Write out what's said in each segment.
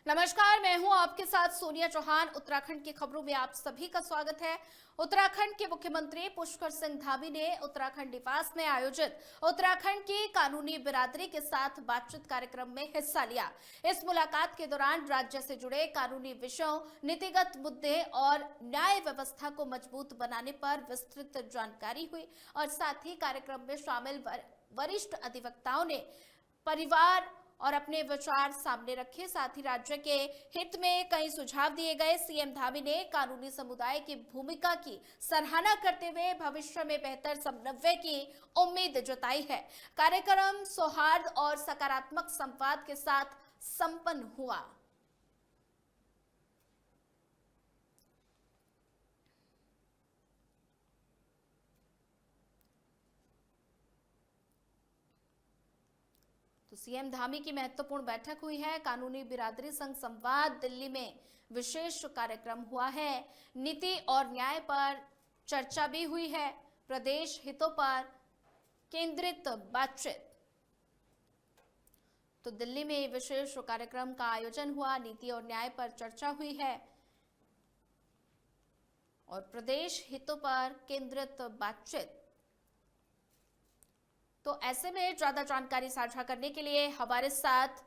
नमस्कार, मैं हूं आपके साथ सोनिया चौहान। उत्तराखंड की खबरों में आप सभी का स्वागत है। उत्तराखंड के मुख्यमंत्री पुष्कर सिंह धामी ने उत्तराखंड निवास में आयोजित उत्तराखंड की कानूनी बिरादरी के साथ बातचीत कार्यक्रम में हिस्सा लिया। इस मुलाकात के दौरान राज्य से जुड़े कानूनी विषयों, नीतिगत मुद्दे और न्याय व्यवस्था को मजबूत बनाने पर विस्तृत जानकारी हुई और साथ ही कार्यक्रम में शामिल वरिष्ठ अधिवक्ताओं ने परिवार और अपने विचार सामने रखे। साथ ही राज्य के हित में कई सुझाव दिए गए। सीएम धामी ने कानूनी समुदाय की भूमिका की सराहना करते हुए भविष्य में बेहतर समन्वय की उम्मीद जताई है। कार्यक्रम सौहार्द और सकारात्मक संवाद के साथ संपन्न हुआ। तो सीएम धामी की महत्वपूर्ण बैठक हुई है। कानूनी बिरादरी संघ संवाद दिल्ली में विशेष कार्यक्रम हुआ है। नीति और न्याय पर चर्चा भी हुई है। प्रदेश हितों पर केंद्रित बातचीत। तो दिल्ली में विशेष कार्यक्रम का आयोजन हुआ। नीति और न्याय पर चर्चा हुई है और प्रदेश हितों पर केंद्रित बातचीत। तो ऐसे में ज्यादा जानकारी साझा करने के लिए हमारे साथ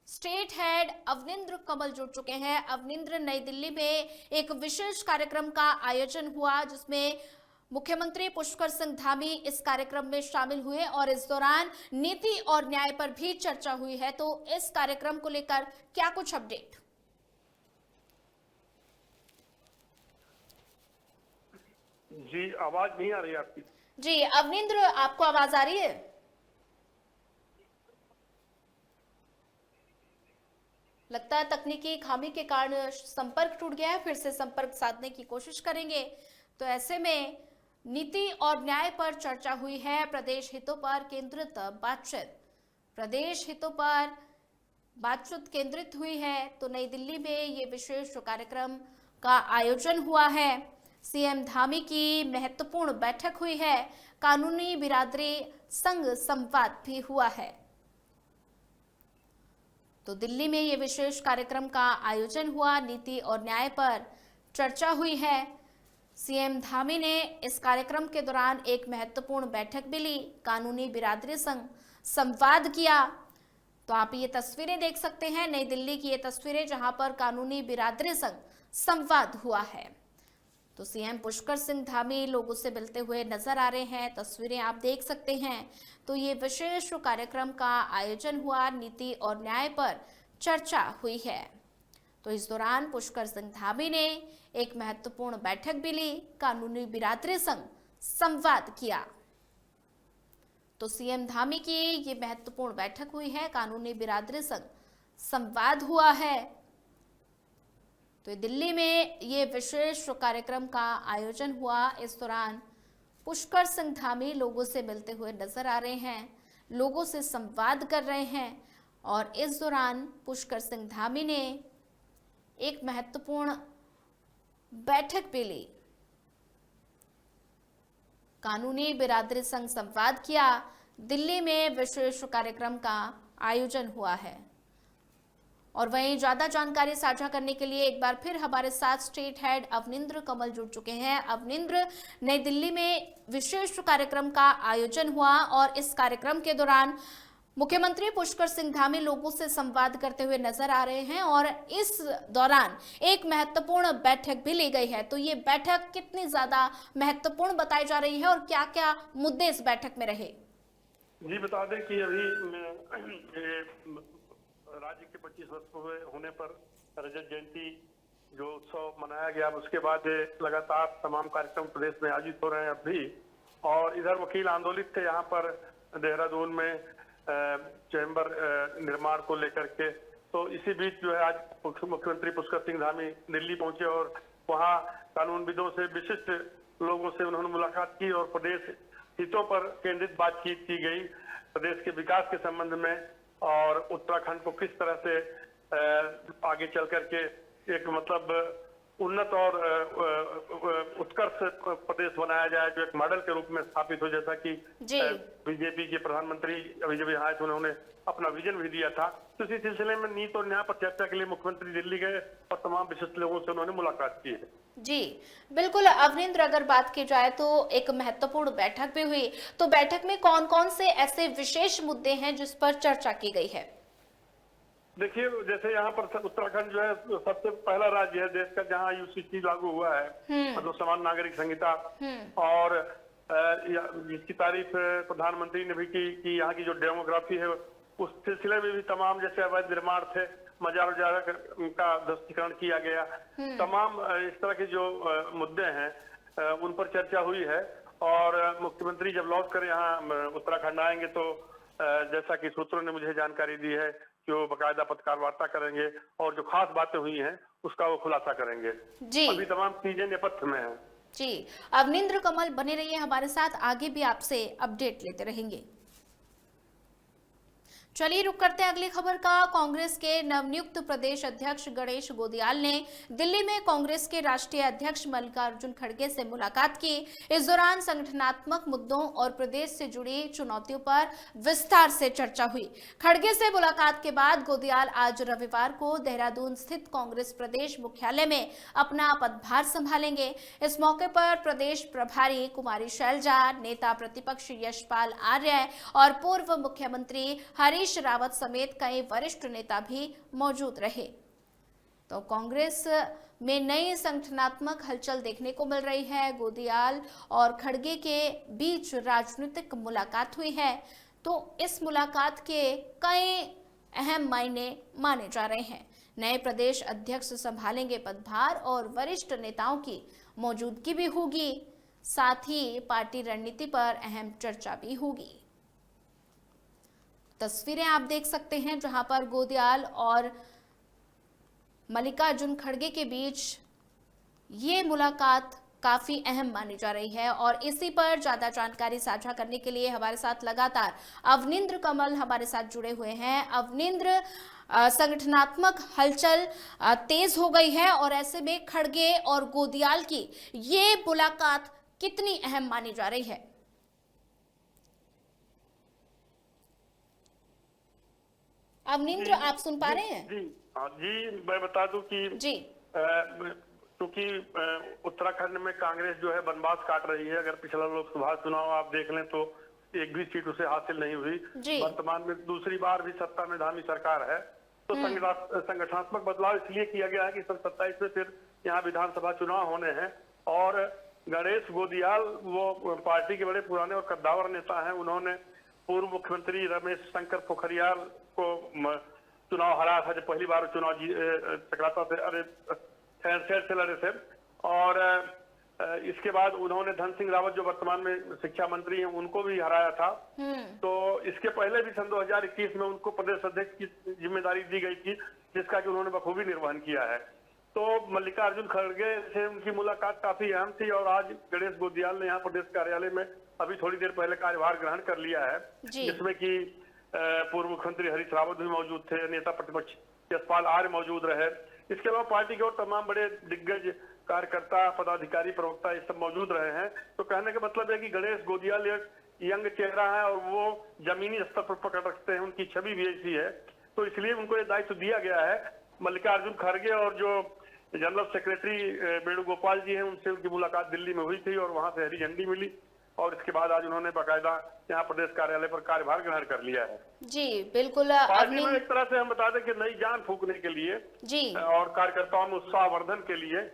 स्टेट हेड अवनिंद्र कमल जुड़ चुके हैं। अवनिंद्र, नई दिल्ली में एक विशेष कार्यक्रम का आयोजन हुआ जिसमें मुख्यमंत्री पुष्कर सिंह धामी इस कार्यक्रम में शामिल हुए और इस दौरान नीति और न्याय पर भी चर्चा हुई है। तो इस कार्यक्रम को लेकर क्या कुछ अपडेट? जी, आवाज नहीं आ रही आपकी। जी अवनिंद्र, आपको आवाज आ रही है? लगता है तकनीकी खामी के कारण संपर्क टूट गया है। फिर से संपर्क साधने की कोशिश करेंगे। तो ऐसे में नीति और न्याय पर चर्चा हुई है। प्रदेश हितों पर केंद्रित बातचीत। प्रदेश हितों पर बातचीत केंद्रित हुई है। तो नई दिल्ली में ये विशेष कार्यक्रम का आयोजन हुआ है। सीएम धामी की महत्वपूर्ण बैठक हुई है। कानूनी बिरादरी संघ संवाद भी हुआ है। तो दिल्ली में ये विशेष कार्यक्रम का आयोजन हुआ। नीति और न्याय पर चर्चा हुई है। सीएम धामी ने इस कार्यक्रम के दौरान एक महत्वपूर्ण बैठक भी ली। कानूनी बिरादरी संघ संवाद किया। तो आप ये तस्वीरें देख सकते हैं, नई दिल्ली की ये तस्वीरें जहां पर कानूनी बिरादरी संघ संवाद हुआ है। तो सीएम पुष्कर सिंह धामी लोगों से मिलते हुए नजर आ रहे हैं। तस्वीरें आप देख सकते हैं। तो ये विशेष कार्यक्रम का आयोजन हुआ। नीति और न्याय पर चर्चा हुई है। तो इस दौरान पुष्कर सिंह धामी ने एक महत्वपूर्ण बैठक भी ली। कानूनी बिरादरी संघ संवाद किया। तो सीएम धामी की ये महत्वपूर्ण बैठक हुई है। कानूनी बिरादरी संघ संवाद हुआ है। तो दिल्ली में ये विशेष कार्यक्रम का आयोजन हुआ। इस दौरान पुष्कर सिंह धामी लोगों से मिलते हुए नजर आ रहे हैं, लोगों से संवाद कर रहे हैं और इस दौरान पुष्कर सिंह धामी ने एक महत्वपूर्ण बैठक भी ली। कानूनी बिरादरी संघ संवाद किया। दिल्ली में विशेष कार्यक्रम का आयोजन हुआ है। और वहीं ज्यादा जानकारी साझा करने के लिए एक बार फिर हमारे साथ स्टेट हेड अवनिंद्र कमल जुड़ चुके हैं। अवनिंद्र, नई दिल्ली में विशेष कार्यक्रम का आयोजन हुआ और इस कार्यक्रम के दौरान मुख्यमंत्री पुष्कर सिंह धामी लोगों से संवाद करते हुए नजर आ रहे हैं और इस दौरान एक महत्वपूर्ण बैठक भी ली गई है। तो ये बैठक कितनी ज्यादा महत्वपूर्ण बताई जा रही है और क्या क्या मुद्दे इस बैठक में रहे? जी, बता दें कि अभी राज्य के 25 वर्ष पूरे होने पर रजत जयंती जो उत्सव मनाया गया, उसके बाद लगातार तमाम कार्यक्रम प्रदेश में आयोजित हो रहे हैं अब भी। और इधर वकील आंदोलित थे यहाँ पर देहरादून में चैम्बर निर्माण को लेकर के। तो इसी बीच जो है आज मुख्यमंत्री पुष्कर सिंह धामी दिल्ली पहुंचे और वहाँ कानूनविदों से, विशिष्ट लोगों से उन्होंने मुलाकात की और प्रदेश हितों पर केंद्रित बातचीत की गई। प्रदेश के विकास के संबंध में और उत्तराखंड को किस तरह से आगे चल करके एक मतलब उन्नत और उत्कर्ष प्रदेश बनाया जाए, जो एक मॉडल के रूप में स्थापित हो, जैसा कि जी बीजेपी के प्रधानमंत्री अभी जब यहाँ आए तो उन्होंने अपना विजन भी दिया था। तो इसी सिलसिले में नीति और न्याय पर चर्चा के लिए मुख्यमंत्री दिल्ली गए और तमाम विशिष्ट लोगों से उन्होंने मुलाकात की है। जी बिल्कुल अवनिंद्र, अगर बात की जाए तो एक महत्वपूर्ण बैठक भी हुई, तो बैठक में कौन कौन से ऐसे विशेष मुद्दे हैं जिस पर चर्चा की गई है? देखिए, जैसे यहाँ पर उत्तराखंड जो है सबसे पहला राज्य है देश का जहाँ यूसीसी लागू हुआ है, मतलब समान नागरिक संहिता, और जिसकी तारीफ प्रधानमंत्री ने भी की कि यहाँ की जो डेमोग्राफी है उस सिलसिले में भी तमाम, जैसे अवैध निर्माण थे, मजार उजारा का ध्वस्तीकरण किया गया, तमाम इस तरह के जो मुद्दे हैं उन पर चर्चा हुई है। और मुख्यमंत्री जब लौट कर यहाँ उत्तराखंड आएंगे तो जैसा कि सूत्रों ने मुझे जानकारी दी है कि वो बाकायदा पत्रकार वार्ता करेंगे और जो खास बातें हुई हैं उसका वो खुलासा करेंगे। जी अभी तमाम चीजें नेपथ्य में हैं। जी अवनिंद्र कमल बने रहिए हमारे साथ, आगे भी आपसे अपडेट लेते रहेंगे। चलिए रुक करते हैं अगली खबर का। कांग्रेस के नवनियुक्त प्रदेश अध्यक्ष गणेश गोदियाल ने दिल्ली में कांग्रेस के राष्ट्रीय अध्यक्ष मल्लिकार्जुन खड़गे से मुलाकात की। इस दौरान संगठनात्मक मुद्दों और प्रदेश से जुड़ी चुनौतियों पर विस्तार से चर्चा हुई। खड़गे से मुलाकात के बाद गोदियाल आज रविवार को देहरादून स्थित कांग्रेस प्रदेश मुख्यालय में अपना पदभार संभालेंगे। इस मौके पर प्रदेश प्रभारी कुमारी शैलजा, नेता प्रतिपक्ष यशपाल आर्य और पूर्व मुख्यमंत्री हरीश रावत समेत कई वरिष्ठ नेता भी मौजूद रहे। तो कांग्रेस में नई संगठनात्मक हलचल देखने को मिल रही है। गोदियाल और खड़गे के बीच राजनीतिक मुलाकात हुई है, तो इस मुलाकात के कई अहम मायने माने जा रहे हैं। नए प्रदेश अध्यक्ष संभालेंगे पदभार और वरिष्ठ नेताओं की मौजूदगी भी होगी, साथ ही पार्टी रणनीति पर अहम चर्चा भी होगी। तस्वीरें आप देख सकते हैं जहां पर गोदियाल और मल्लिकार्जुन खड़गे के बीच ये मुलाकात काफी अहम मानी जा रही है। और इसी पर ज्यादा जानकारी साझा करने के लिए हमारे साथ लगातार अवनिंद्र कमल हमारे साथ जुड़े हुए हैं। अवनिंद्र, संगठनात्मक हलचल तेज हो गई है और ऐसे में खड़गे और गोदियाल की ये मुलाकात कितनी अहम मानी जा रही है? अवनिंद्र, आप सुन पा रहे हैं? जी हाँ जी, मैं बता दूं कि जी क्योंकि उत्तराखंड में कांग्रेस जो है बनबास काट रही है। अगर पिछला लोकसभा चुनाव आप देख लें तो एक भी सीट उसे हासिल नहीं हुई। वर्तमान में दूसरी बार भी सत्ता में धामी सरकार है। तो संगठनात्मक बदलाव इसलिए किया गया है कि सन 27 में फिर यहाँ विधानसभा चुनाव होने हैं और गणेश गोदियाल वो पार्टी के बड़े पुराने और कद्दावर नेता हैं। उन्होंने पूर्व मुख्यमंत्री रमेश शंकर पोखरियाल को चुनाव हराया था जब पहली बार चुनाव टकराता थे, अरे से लड़े थे। और इसके बाद उन्होंने धन सिंह रावत जो वर्तमान में शिक्षा मंत्री हैं उनको भी हराया था। तो इसके पहले भी सन 2021 में उनको प्रदेश अध्यक्ष की जिम्मेदारी दी गई थी, जिसका कि उन्होंने बखूबी निर्वहन किया है। तो मल्लिकार्जुन खड़गे से उनकी मुलाकात काफी अहम थी और आज गणेश गोदियाल ने यहाँ प्रदेश कार्यालय में अभी थोड़ी देर पहले कार्यभार ग्रहण कर लिया है, जिसमें कि पूर्व मुख्यमंत्री हरीश रावत भी मौजूद थे, नेता प्रतिपक्ष यशपाल आर्य मौजूद रहे। इसके अलावा पार्टी के और तमाम बड़े दिग्गज कार्यकर्ता, पदाधिकारी, प्रवक्ता ये सब मौजूद रहे हैं। तो कहने का मतलब है कि गणेश गोदियाल एक यंग चेहरा है और वो जमीनी स्तर पर पकड़ रखते हैं, उनकी छवि भी ऐसी है। तो इसलिए उनको ये दायित्व दिया गया है। मल्लिकार्जुन खड़गे और जो जनरल सेक्रेटरी वेणुगोपाल जी हैं उनसे उनकी मुलाकात दिल्ली में हुई थी और वहां से हरी झंडी मिली और इसके बाद आज उन्होंने बाकायदा यहाँ प्रदेश कार्यालय पर कार्यभार ग्रहण कर लिया है। जी बिल्कुल। पार्टी में एक तरह से हम बता दें कि नई जान फूंकने के लिए जी और कार्यकर्ताओं में उत्साहवर्धन के लिए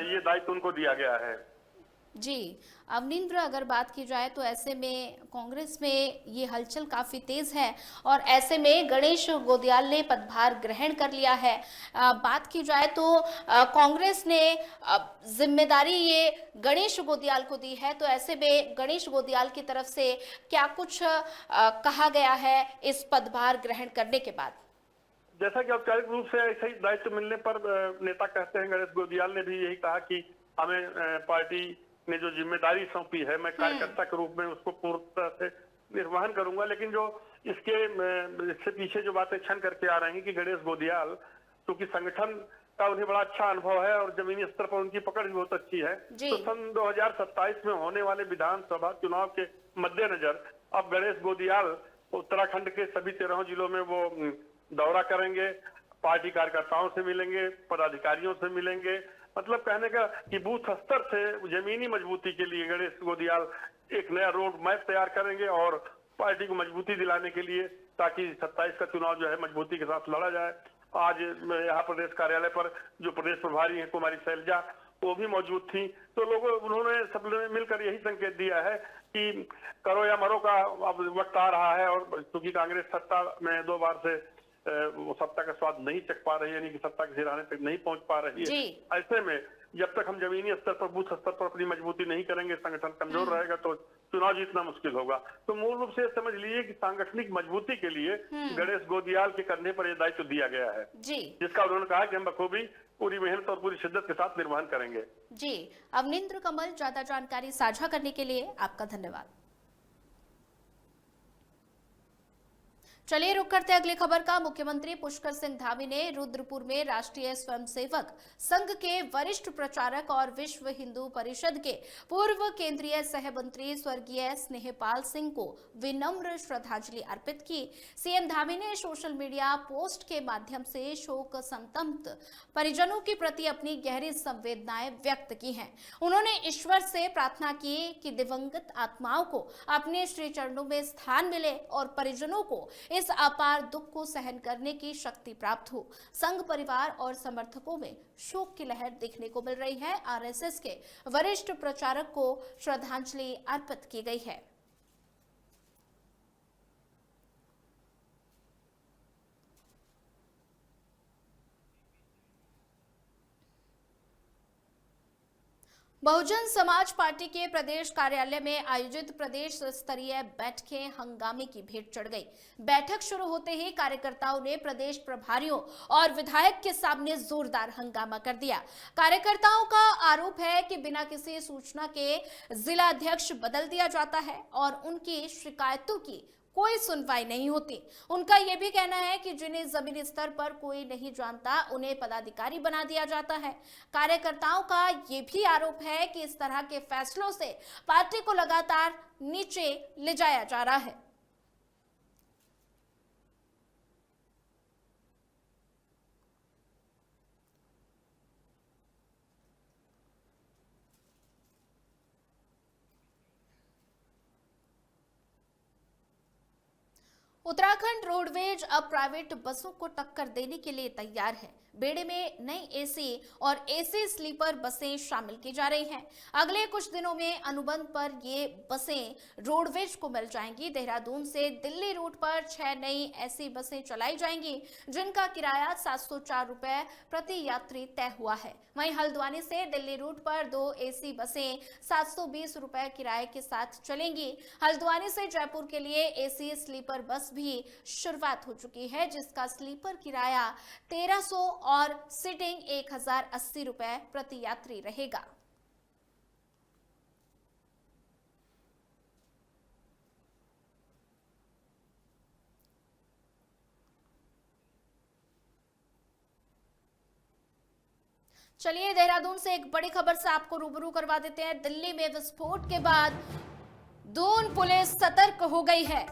ये दायित्व उनको दिया गया है। जी अवनिंद्र, अगर बात की जाए तो ऐसे में कांग्रेस में ये हलचल काफी तेज है और ऐसे में गणेश गोदियाल ने पदभार ग्रहण कर लिया है। बात की जाए तो कांग्रेस ने जिम्मेदारी ये गणेश गोदियाल को दी है, तो ऐसे में गणेश गोदियाल की तरफ से क्या कुछ कहा गया है इस पदभार ग्रहण करने के बाद? जैसा कि औपचारिक रूप से ऐसा ही दायित्व मिलने पर नेता कहते हैं, गणेश गोदियाल ने भी यही कहा कि हमें पार्टी ने जो जिम्मेदारी सौंपी है मैं कार्यकर्ता के रूप में उसको पूर्ण तरह से निर्वहन करूंगा। लेकिन जो इससे पीछे जो बातें छन करके आ रही हैं कि गणेश गोदियाल क्योंकि संगठन का उन्हें बड़ा अच्छा अनुभव है और जमीनी स्तर पर उनकी पकड़ भी बहुत अच्छी है। जी। तो सन 2027 में होने वाले विधानसभा चुनाव के मद्देनजर अब गणेश गोदियाल उत्तराखंड के सभी 13 जिलों में वो दौरा करेंगे, पार्टी कार्यकर्ताओं से मिलेंगे, पदाधिकारियों से मिलेंगे। मतलब कहने का कि बूथ स्तर से जमीनी मजबूती के लिए गणेश गोदियाल एक नया रोड मैप तैयार करेंगे और पार्टी को मजबूती दिलाने के लिए, ताकि 27 का चुनाव जो है मजबूती के साथ लड़ा जाए। आज यहाँ प्रदेश कार्यालय पर जो प्रदेश प्रभारी हैं कुमारी शैलजा, वो भी मौजूद थी। तो उन्होंने सब मिलकर यही संकेत दिया है कि करो या मरो का अब वक्त आ रहा है, और क्योंकि कांग्रेस सत्ता में 2 बार से वो सत्ता का स्वाद नहीं चख पा रही है, यानी कि सत्ता के सिराने तक नहीं पहुंच पा रही है। ऐसे में जब तक हम जमीनी स्तर पर, बूथ स्तर पर अपनी मजबूती नहीं करेंगे, संगठन कमजोर रहेगा, तो चुनाव जीतना मुश्किल होगा। तो मूल रूप से समझ लीजिए कि सांगठनिक मजबूती के लिए गणेश गोदियाल के कंधे पर यह दायित्व दिया गया है, जिसका उन्होंने कहा कि हम बखूबी पूरी मेहनत और पूरी शिद्दत के साथ निर्वहन करेंगे। जी, अवनिंद्र कमल, ज्यादा जानकारी साझा करने के लिए आपका धन्यवाद। चलिए रुक करते अगली खबर का। मुख्यमंत्री पुष्कर सिंह धामी ने रुद्रपुर में राष्ट्रीय स्वयंसेवक संघ के वरिष्ठ प्रचारक और विश्व हिंदू परिषद के पूर्व केंद्रीय सह मंत्री स्वर्गीय स्नेहपाल सिंह को विनम्र श्रद्धांजलि अर्पित की। सीएम धामी ने सोशल मीडिया पोस्ट के माध्यम से शोक संतप्त परिजनों के प्रति अपनी गहरी संवेदनाएं व्यक्त की हैं। उन्होंने ईश्वर से प्रार्थना की कि दिवंगत आत्माओं को अपने श्री चरणों में स्थान मिले और परिजनों को इस अपार दुख को सहन करने की शक्ति प्राप्त हो। संघ परिवार और समर्थकों में शोक की लहर देखने को मिल रही है। आरएसएस के वरिष्ठ प्रचारक को श्रद्धांजलि अर्पित की गई है। बहुजन समाज पार्टी के प्रदेश कार्यालय में आयोजित प्रदेश स्तरीय बैठकें हंगामे की भेंट चढ़ गई। बैठक शुरू होते ही कार्यकर्ताओं ने प्रदेश प्रभारियों और विधायक के सामने जोरदार हंगामा कर दिया। कार्यकर्ताओं का आरोप है कि बिना किसी सूचना के जिला अध्यक्ष बदल दिया जाता है और उनकी शिकायतों की कोई सुनवाई नहीं होती। उनका यह भी कहना है कि जिन्हें जमीनी स्तर पर कोई नहीं जानता, उन्हें पदाधिकारी बना दिया जाता है। कार्यकर्ताओं का यह भी आरोप है कि इस तरह के फैसलों से पार्टी को लगातार नीचे ले जाया जा रहा है। उत्तराखंड रोडवेज अब प्राइवेट बसों को टक्कर देने के लिए तैयार है। बेड़े में नई एसी और एसी स्लीपर बसें शामिल की जा रही हैं। अगले कुछ दिनों में अनुबंध पर ये बसें रोडवेज को मिल जाएंगी। देहरादून से दिल्ली रूट पर 6 नई ऐसी बसें चलाई जाएंगी, जिनका किराया 704 रुपए प्रति यात्री तय हुआ है। वहीं हल्द्वानी से दिल्ली रूट पर 2 एसी बसें 720 रुपए किराए के साथ चलेंगी। हल्द्वानी से जयपुर के लिए एसी स्लीपर बस भी शुरुआत हो चुकी है, जिसका स्लीपर किराया 1300 और सीटिंग 1080 रुपए प्रति यात्री रहेगा। चलिए देहरादून से एक बड़ी खबर से आपको रूबरू करवा देते हैं। दिल्ली में विस्फोट के बाद दून पुलिस सतर्क हो गई है।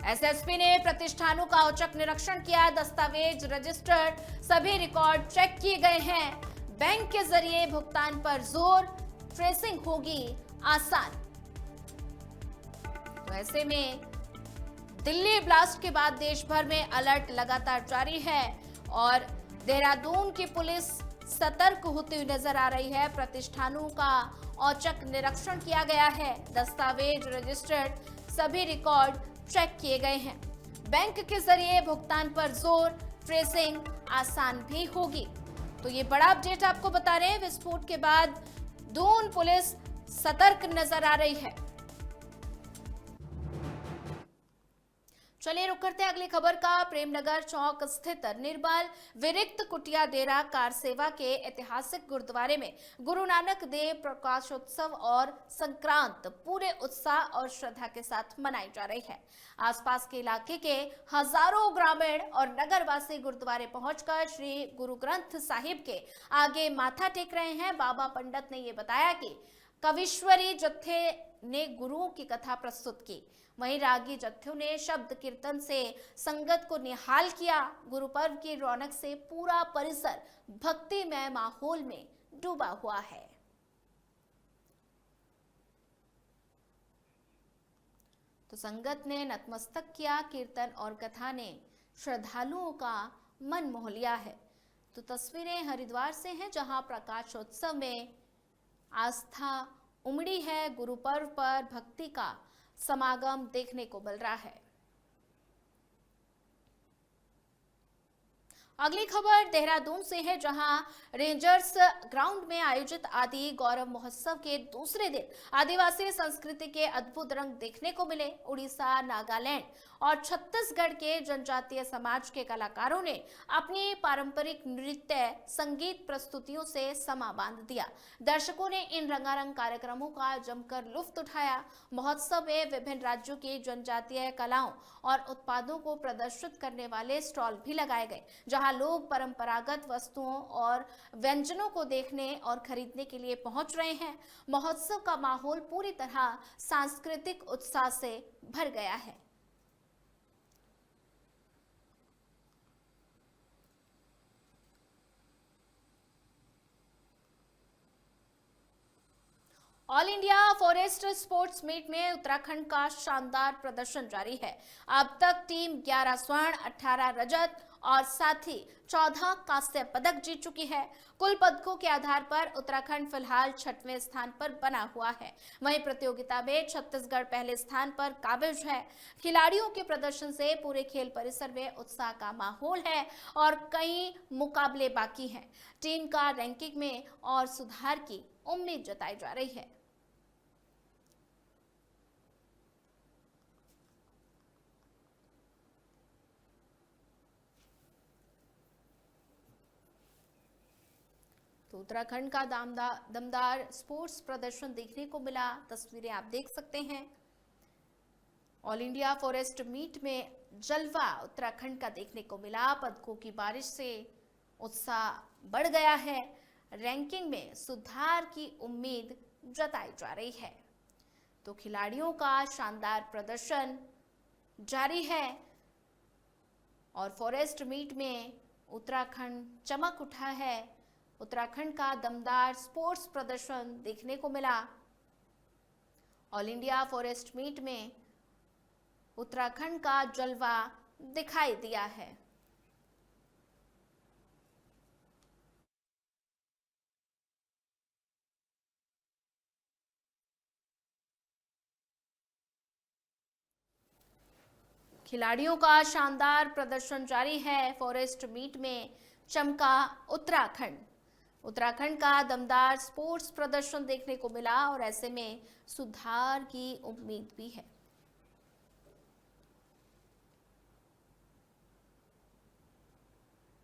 एसएसपी ने प्रतिष्ठानों का औचक निरीक्षण किया। दस्तावेज, रजिस्टर, सभी रिकॉर्ड चेक किए गए हैं। बैंक के जरिए भुगतान पर जोर, ट्रेसिंग होगी आसान। तो ऐसे में दिल्ली ब्लास्ट के बाद देश भर में अलर्ट लगातार जारी है और देहरादून की पुलिस सतर्क होते हुए नजर आ रही है। प्रतिष्ठानों का औचक निरीक्षण किया गया है। दस्तावेज, रजिस्टर्ड, सभी रिकॉर्ड चेक किए गए हैं। बैंक के जरिए भुगतान पर जोर, ट्रेसिंग आसान भी होगी। तो ये बड़ा अपडेट आपको बता रहे हैं। विस्फोट के बाद दून पुलिस सतर्क नजर आ रही है। चलिए रुक करते हैं अगली खबर का। प्रेमनगर चौक स्थित निर्मल विरिक्त कुटिया डेरा कार सेवा के ऐतिहासिक गुरुद्वारे में गुरु नानक देव प्रकाशोत्सव और संक्रांत पूरे उत्साह और श्रद्धा के साथ मनाई जा रही है। आसपास के इलाके के हजारों ग्रामीण और नगरवासी गुरुद्वारे पहुंचकर श्री गुरु ग्रंथ साहिब के आगे माथा टेक रहे हैं। बाबा पंडित ने ये बताया कि कविश्वरी जत्थे ने गुरुओं की कथा प्रस्तुत की, वहीं रागी जत्थों ने शब्द कीर्तन से संगत को निहाल किया। गुरु पर्व की रौनक से पूरा परिसर भक्तिमय माहौल में डूबा हुआ है। तो संगत ने नतमस्तक किया। कीर्तन और कथा ने श्रद्धालुओं का मन मोह लिया है। तो तस्वीरें हरिद्वार से हैं, जहां प्रकाशोत्सव में आस्था उमड़ी है। गुरु पर्व पर भक्ति का समागम देखने को मिल रहा है। अगली खबर देहरादून से है, जहां रेंजर्स ग्राउंड में आयोजित आदि गौरव महोत्सव के दूसरे दिन आदिवासी संस्कृति के अद्भुत रंग देखने को मिले। उड़ीसा, नागालैंड और छत्तीसगढ़ के जनजातीय समाज के कलाकारों ने अपनी पारंपरिक नृत्य संगीत प्रस्तुतियों से समा बांध दिया। दर्शकों ने इन रंगारंग कार्यक्रमों का जमकर लुत्फ उठाया। महोत्सव में विभिन्न राज्यों की जनजातीय कलाओं और उत्पादों को प्रदर्शित करने वाले स्टॉल भी लगाए गए, जहां लोग परंपरागत वस्तुओं और व्यंजनों को देखने और खरीदने के लिए पहुंच रहे हैं। महोत्सव का माहौल पूरी तरह सांस्कृतिक उत्साह से भर गया है। All India forest sports meet में उत्तराखंड का शानदार प्रदर्शन जारी है। अब तक टीम 11 स्वर्ण, 18 रजत और साथ ही 14 कांस्य पदक जीत चुकी है। कुल पदकों के आधार पर उत्तराखंड फिलहाल 6वें स्थान पर बना हुआ है। वहीं प्रतियोगिता में छत्तीसगढ़ पहले स्थान पर काबिज है। खिलाड़ियों के प्रदर्शन से पूरे खेल परिसर में उत्साह का माहौल है और कई मुकाबले बाकी हैं। टीम का रैंकिंग में और सुधार की उम्मीद जताई जा रही है। तो उत्तराखंड का दमदार स्पोर्ट्स प्रदर्शन देखने को मिला। तस्वीरें आप देख सकते हैं। ऑल इंडिया फॉरेस्ट मीट में जलवा उत्तराखंड का देखने को मिला। पदकों की बारिश से उत्साह बढ़ गया है। रैंकिंग में सुधार की उम्मीद जताई जा रही है। तो खिलाड़ियों का शानदार प्रदर्शन जारी है और फॉरेस्ट मीट में उत्तराखंड चमक उठा है। उत्तराखंड का दमदार स्पोर्ट्स प्रदर्शन देखने को मिला। ऑल इंडिया फॉरेस्ट मीट में उत्तराखंड का जलवा दिखाई दिया है। खिलाड़ियों का शानदार प्रदर्शन जारी है। फॉरेस्ट मीट में चमका उत्तराखंड। उत्तराखंड का दमदार स्पोर्ट्स प्रदर्शन देखने को मिला और ऐसे में सुधार की उम्मीद भी है।